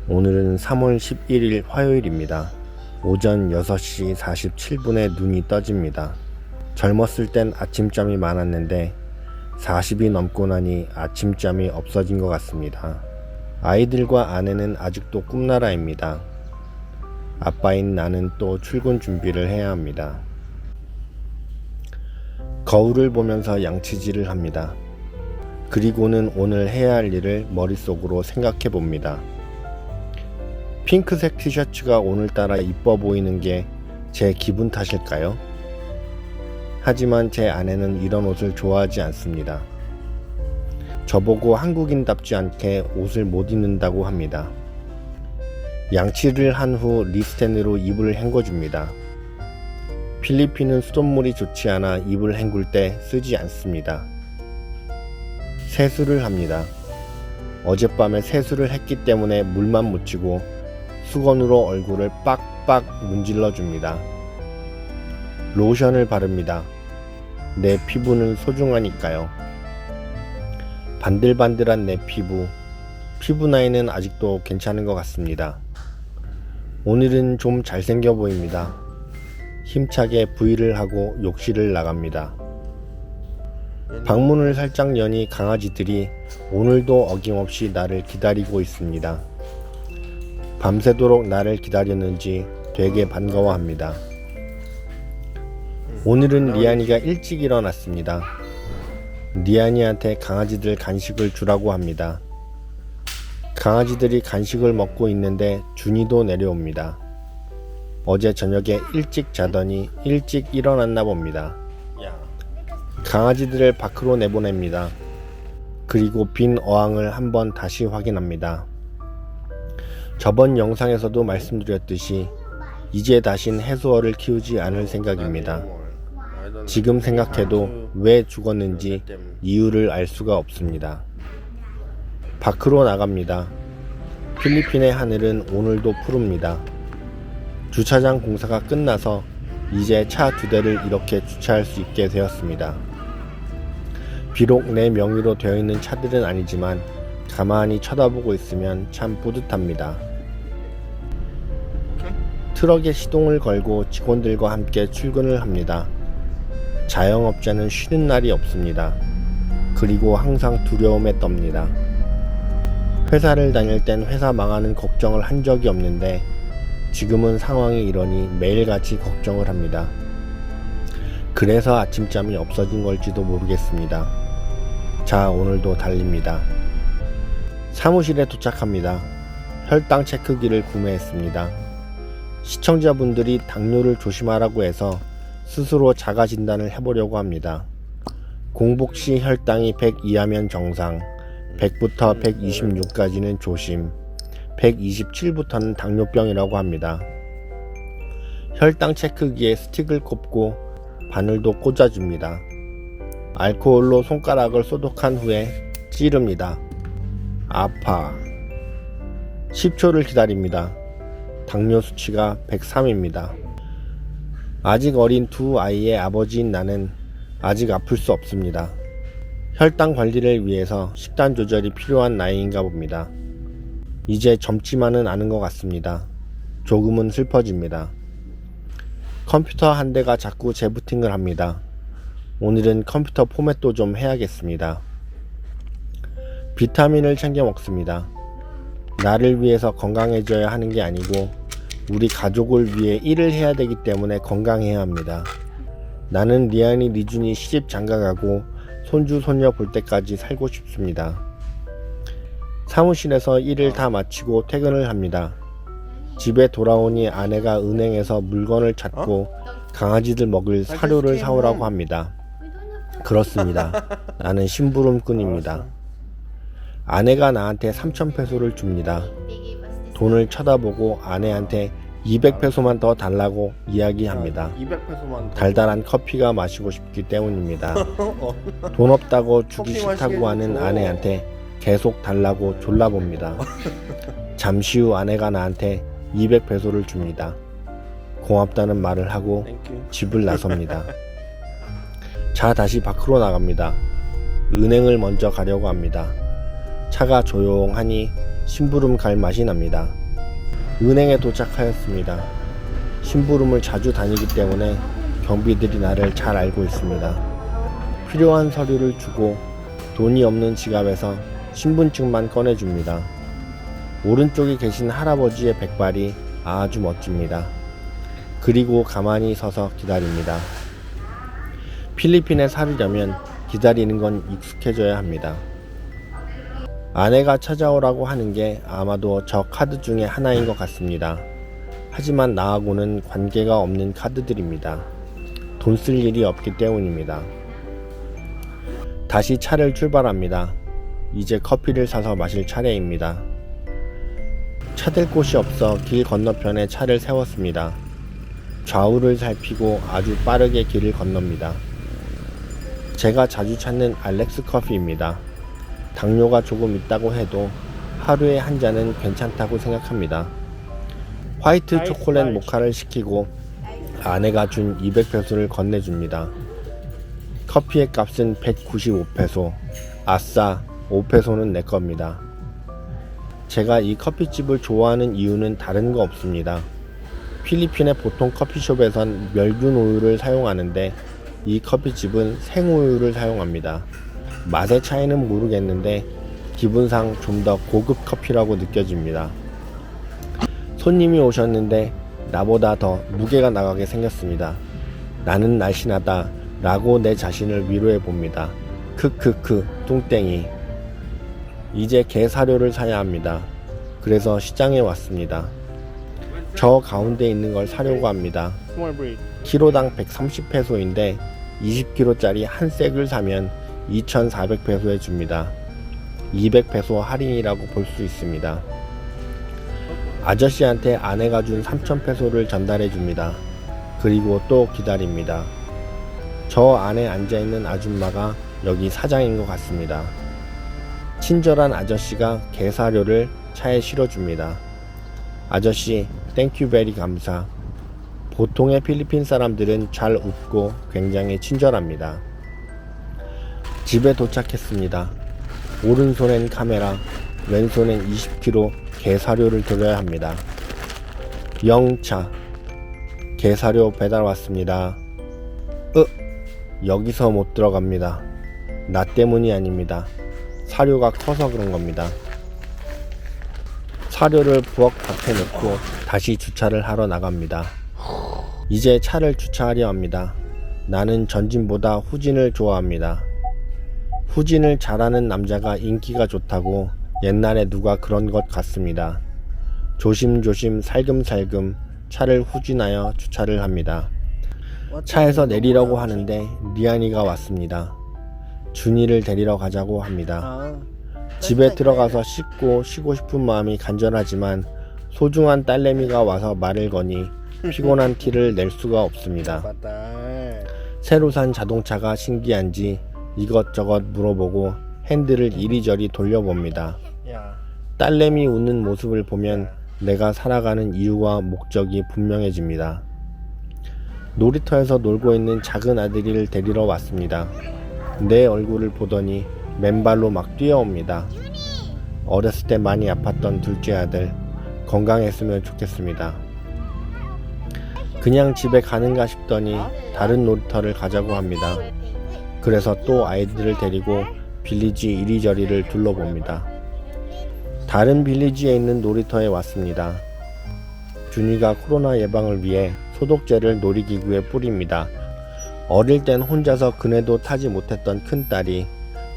오늘은 3월 11일 화요일입니다. 오전 6시 47분에 눈이 떠집니다. 젊었을 땐 아침잠이 많았는데 40이 넘고 나니 아침잠이 없어진 것 같습니다. 아이들과 아내는 아직도 꿈나라입니다. 아빠인 나는 또 출근 준비를 해야 합니다. 거울을 보면서 양치질을 합니다. 그리고는 오늘 해야 할 일을 머릿속으로 생각해 봅니다. 핑크색 티셔츠가 오늘따라 이뻐 보이는 게 제 기분 탓일까요? 하지만 제 아내는 이런 옷을 좋아하지 않습니다. 저보고 한국인답지 않게 옷을 못 입는다고 합니다. 양치를 한 후 립스텐으로 입을 헹궈줍니다. 필리핀은 수돗물이 좋지 않아 입을 헹굴 때 쓰지 않습니다. 세수를 합니다. 어젯밤에 세수를 했기 때문에 물만 묻히고 수건으로 얼굴을 빡빡 문질러 줍니다. 로션을 바릅니다. 내 피부는 소중하니까요. 반들반들한 내 피부 나이는 아직도 괜찮은 것 같습니다. 오늘은 좀 잘생겨 보입니다. 힘차게 브이를 하고 욕실을 나갑니다. 방문을 살짝 여니 강아지들이 오늘도 어김없이 나를 기다리고 있습니다. 밤새도록 나를 기다렸는지 되게 반가워합니다. 오늘은 리안이가 일찍 일어났습니다. 리안이한테 강아지들 간식을 주라고 합니다. 강아지들이 간식을 먹고 있는데 준이도 내려옵니다. 어제 저녁에 일찍 자더니 일찍 일어났나 봅니다. 강아지들을 밖으로 내보냅니다. 그리고 빈 어항을 한번 다시 확인합니다. 저번 영상에서도 말씀드렸듯이 이제 다신 해수어를 키우지 않을 생각입니다. 지금 생각해도 왜 죽었는지 이유를 알 수가 없습니다. 밖으로 나갑니다. 필리핀의 하늘은 오늘도 푸릅니다. 주차장 공사가 끝나서 이제 차 2대를 이렇게 주차할 수 있게 되었습니다. 비록 내 명의로 되어 있는 차들은 아니지만 가만히 쳐다보고 있으면 참 뿌듯합니다. 트럭에 시동을 걸고 직원들과 함께 출근을 합니다. 자영업자는 쉬는 날이 없습니다. 그리고 항상 두려움에 떱니다. 회사를 다닐 땐 회사 망하는 걱정을 한 적이 없는데 지금은 상황이 이러니 매일같이 걱정을 합니다. 그래서 아침잠이 없어진 걸지도 모르겠습니다. 자, 오늘도 달립니다. 사무실에 도착합니다. 혈당 체크기를 구매했습니다. 시청자분들이 당뇨를 조심하라고 해서 스스로 자가 진단을 해보려고 합니다. 공복 시 혈당이 100 이하면 정상, 100부터 126까지는 조심, 127부터는 당뇨병이라고 합니다. 혈당 체크기에 스틱을 꼽고 바늘도 꽂아줍니다. 알코올로 손가락을 소독한 후에 찌릅니다. 아파. 10초를 기다립니다. 당뇨 수치가 103입니다. 아직 어린 두 아이의 아버지인 나는 아직 아플 수 없습니다. 혈당 관리를 위해서 식단 조절이 필요한 나이인가 봅니다. 이제 젊지만은 않은 것 같습니다. 조금은 슬퍼집니다. 컴퓨터 한 대가 자꾸 재부팅을 합니다. 오늘은 컴퓨터 포맷도 좀 해야겠습니다. 비타민을 챙겨 먹습니다. 나를 위해서 건강해져야 하는 게 아니고 우리 가족을 위해 일을 해야 되기 때문에 건강해야 합니다. 나는 리안이 리준이 시집 장가가고 손주 손녀 볼 때까지 살고 싶습니다. 사무실에서 일을 다 마치고 퇴근을 합니다. 집에 돌아오니 아내가 은행에서 물건을 찾고 강아지들 먹을 사료를 사오라고 합니다. 그렇습니다. 나는 심부름꾼입니다. 아내가 나한테 3,000페소를 줍니다. 돈을 쳐다보고 아내한테 200페소만 더 달라고 이야기합니다. 200페소만 달달한 커피가 마시고 싶기 때문입니다. 돈 없다고 주기 싫다고 하는 아내한테 계속 달라고 졸라봅니다. 잠시 후 아내가 나한테 200페소를 줍니다. 고맙다는 말을 하고 집을 나섭니다. 자, 다시 밖으로 나갑니다. 은행을 먼저 가려고 합니다. 차가 조용하니 심부름 갈 맛이 납니다. 은행에 도착하였습니다. 심부름을 자주 다니기 때문에 경비들이 나를 잘 알고 있습니다. 필요한 서류를 주고 돈이 없는 지갑에서 신분증만 꺼내줍니다. 오른쪽에 계신 할아버지의 백발이 아주 멋집니다. 그리고 가만히 서서 기다립니다. 필리핀에 살려면 기다리는 건 익숙해져야 합니다. 아내가 찾아오라고 하는 게 아마도 저 카드 중에 하나인 것 같습니다. 하지만 나하고는 관계가 없는 카드들입니다. 돈 쓸 일이 없기 때문입니다. 다시 차를 출발합니다. 이제 커피를 사서 마실 차례입니다. 차댈 곳이 없어 길 건너편에 차를 세웠습니다. 좌우를 살피고 아주 빠르게 길을 건넙니다. 제가 자주 찾는 알렉스 커피입니다. 당뇨가 조금 있다고 해도 하루에 한 잔은 괜찮다고 생각합니다. 화이트 초콜릿 모카를 시키고 아내가 준 200페소를 건네줍니다. 커피의 값은 195페소. 아싸, 5페소는 내 겁니다. 제가 이 커피집을 좋아하는 이유는 다른 거 없습니다. 필리핀의 보통 커피숍에선 멸균 우유를 사용하는데 이 커피집은 생우유를 사용합니다. 맛의 차이는 모르겠는데 기분상 좀 더 고급 커피라고 느껴집니다. 손님이 오셨는데 나보다 더 무게가 나가게 생겼습니다. 나는 날씬하다 라고 내 자신을 위로해 봅니다. 크크크 뚱땡이. 이제 게 사료를 사야 합니다. 그래서 시장에 왔습니다. 저 가운데 있는 걸 사려고 합니다. 키로당 130페소인데 20kg짜리 한 팩을 사면 2,400페소에 줍니다. 200페소 할인이라고 볼 수 있습니다. 아저씨한테 아내가 준 3,000페소를 전달해 줍니다. 그리고 또 기다립니다. 저 안에 앉아있는 아줌마가 여기 사장인 것 같습니다. 친절한 아저씨가 게 사료를 차에 실어줍니다. 아저씨, 땡큐 베리 감사. 보통의 필리핀 사람들은 잘 웃고 굉장히 친절합니다. 집에 도착했습니다. 오른손엔 카메라, 왼손엔 20kg 게 사료를 돌려야 합니다. 영차, 게 사료 배달 왔습니다. 여기서 못 들어갑니다. 나 때문이 아닙니다. 사료가 커서 그런 겁니다. 사료를 부엌 밭에 놓고 다시 주차를 하러 나갑니다. 이제 차를 주차하려 합니다. 나는 전진보다 후진을 좋아합니다. 후진을 잘하는 남자가 인기가 좋다고 옛날에 누가 그런 것 같습니다. 조심조심 살금살금 차를 후진하여 주차를 합니다. 차에서 내리려고 하는데 리안이가 왔습니다. 준이를 데리러 가자고 합니다. 집에 들어가서 씻고 쉬고 싶은 마음이 간절하지만 소중한 딸내미가 와서 말을 거니 피곤한 티를 낼 수가 없습니다. 새로 산 자동차가 신기한지 이것저것 물어보고 핸들을 이리저리 돌려봅니다. 딸내미 웃는 모습을 보면 내가 살아가는 이유와 목적이 분명해집니다. 놀이터에서 놀고 있는 작은 아들이를 데리러 왔습니다. 내 얼굴을 보더니 맨발로 막 뛰어옵니다. 어렸을 때 많이 아팠던 둘째 아들, 건강했으면 좋겠습니다. 그냥 집에 가는가 싶더니 다른 놀이터를 가자고 합니다. 그래서 또 아이들을 데리고 빌리지 이리저리를 둘러봅니다. 다른 빌리지에 있는 놀이터에 왔습니다. 준이가 코로나 예방을 위해 소독제를 놀이기구에 뿌립니다. 어릴 땐 혼자서 그네도 타지 못했던 큰딸이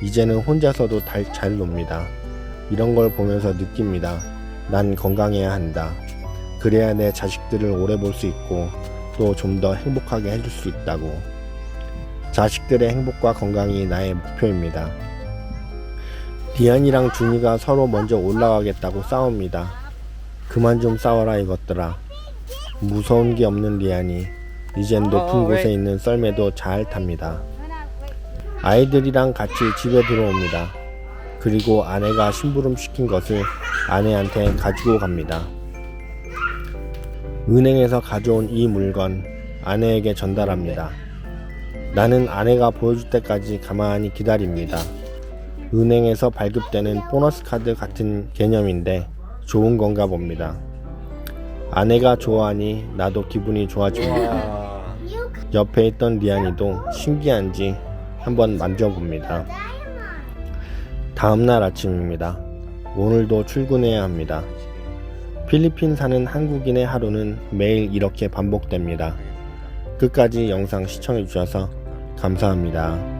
이제는 혼자서도 잘 놉니다. 이런 걸 보면서 느낍니다. 난 건강해야 한다. 그래야 내 자식들을 오래 볼 수 있고 또 좀 더 행복하게 해줄 수 있다고. 자식들의 행복과 건강이 나의 목표입니다. 리안이랑 준이가 서로 먼저 올라가겠다고 싸웁니다. 그만 좀 싸워라 이것들아. 무서운 게 없는 리안이 이젠 높은 곳에 있는 썰매도 잘 탑니다. 아이들이랑 같이 집에 들어옵니다. 그리고 아내가 심부름 시킨 것을 아내한테 가지고 갑니다. 은행에서 가져온 이 물건 아내에게 전달합니다. 나는 아내가 보여줄 때까지 가만히 기다립니다. 은행에서 발급되는 보너스 카드 같은 개념인데 좋은 건가 봅니다. 아내가 좋아하니 나도 기분이 좋아집니다. 옆에 있던 리안이도 신기한지 한번 만져봅니다. 다음날 아침입니다. 오늘도 출근해야 합니다. 필리핀 사는 한국인의 하루는 매일 이렇게 반복됩니다. 끝까지 영상 시청해주셔서 감사합니다.